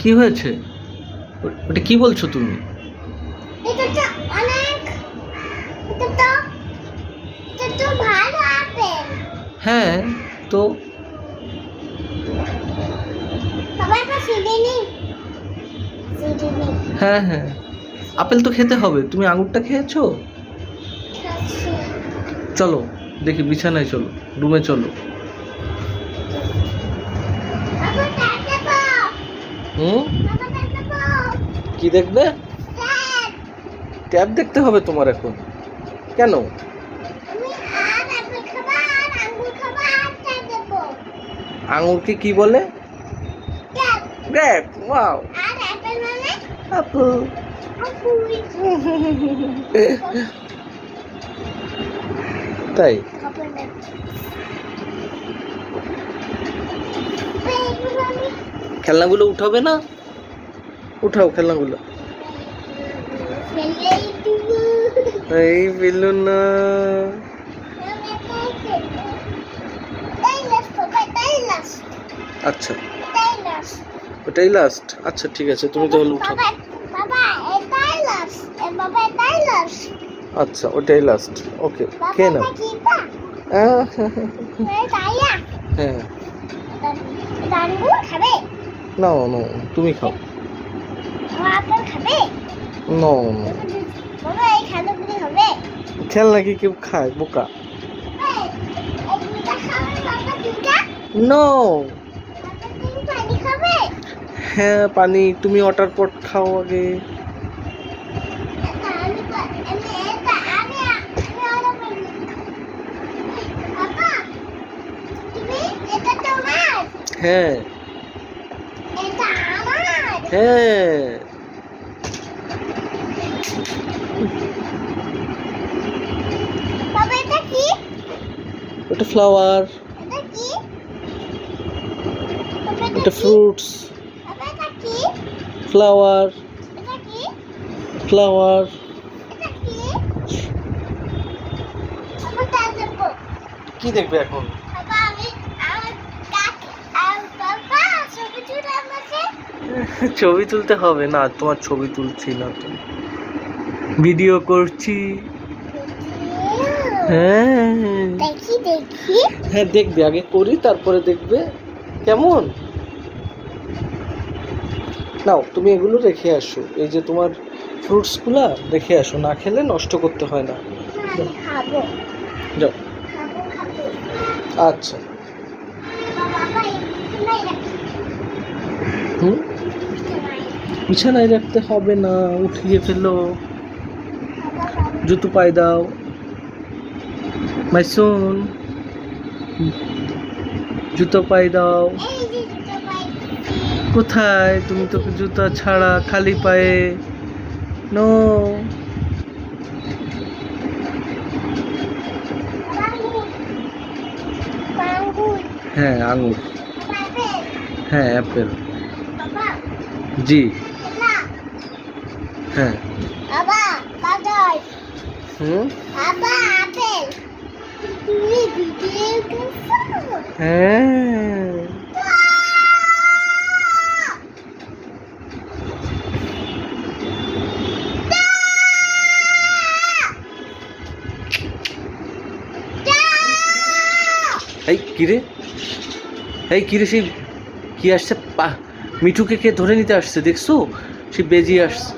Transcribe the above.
কি হয়েছে? ওটা কি বলছো তুমি? এটা তো অনেক এটা তো এটা তো ভালো আপেল। হ্যাঁ, তো সবাই তো সিডিনি হ্যাঁ হ্যাঁ, আপেল তো খেতে হবে। তুমি আঙুরটা খেয়েছো? খাচ্ছি। চলো দেখি, বিছানায় চলো, রুমে চলো। বাবা টাটা পাও। হুম, বাবা টাটা পাও। কি দেখবে? ড্যাড, ট্যাব দেখতে হবে তোমার এখন? কেন? আমি আর আপেল খাবো আর আঙ্গুর খাবো আর চা দেবো। আঙুরকে কি বলে? Dad, grape. ওয়াও, আর আপেল মানে আপেল। আপুই। তাই? আপেল না। এইগুলো আমি খেলনাগুলো উঠাবে না? উঠাও খেলনাগুলো। ফেলেই দিব। এই পেলো না। আমি একাই ফেলবো। এটাই লাস্ট হবে, এটাই লাস্ট। আচ্ছা, এটাই লাস্ট। ওটাই লাস্ট। আচ্ছা ঠিক আছে, তুমি তাহলে উঠাও। বাবা, বাবা এটাই লাস্ট। বাবা এটাই লাস্ট। আচ্ছা, ওটাই লাস্ট। ওকে, বাবা খেয়ে নাও। এটা কি পা? এটাই না। হ্যাঁ, এটা আঙ্গুর খাবে? নাও নাও, তুমি খাও। বাবা আপেল খাবে? নাও নাও। বাবা এই খাদ্যগুলি হবে? খেলনা কি কেউ খায়? বোকা। এই, এই দুইটা খাবে বাবা দুইটা? নো। বাবা তুমি পানি খাবে? হ্যাঁ, পানি। তুমি ওয়াটার পট খাও আগে। এটা আমি এটা আমি আরো পানি। বাবা তুমি এটা তোমার? হ্যাঁ এটা আমার। হ্যাঁ। বাবা এটা কি? ওটা ফ্লাওয়ার, এটা কি? বাবা এটা এটা কি? ফ্রুটস। বাবা এটা কি? ফ্লাওয়ার, এটা কি? ফ্লাওয়ার। এটা কি? বাবা তা দেবো। কি দেখবে এখন? বাবা আমি আমার কাক আর বাবা ছবি তুলে আমাকে। ছবি তুলতে হবে না, তোমার ছবি তুলছি না তো, ভিডিও করছি। হ্যাঁ দেখি দেখি। হ্যাঁ, দেখবে। আগে করি, তারপরে দেখবে কেমন। নাও, তুমি এগুলো রেখে আসো। এই যে তোমার ফ্রুটসগুলা রেখে আসো, না খেলে নষ্ট করতে হয় না। আমি খাবো যাও। খাবো খাবো। আচ্ছা। বাবা এখানে রাখি। হুম, বিছানায় রাখতে হবে না, উঠিয়ে ফেলো। জুতো পায়ে দাও, মাইসুন। জুতো পায়ে দাও। এই যে দুটো পাইছি। কোথায়? তুমি তো জুতা ছাড়া খালি পায়ে। নো। আঙ্গুর আঙ্গুর। হ্যাঁ, আঙুর। বাবা আপেল। হ্যাঁ, অ্যাপেল। বাবা জি। না। হ্যাঁ। বাবা বাজার। হুম। বাবা আপেল। তুমি ভিডিও করছো? হ্যাঁ। এই কিরে, এই কিরে, সেই কি আসছে? মিঠুকে কে ধরে নিতে আসছে দেখছো? সে বেজিয়ে আসছে।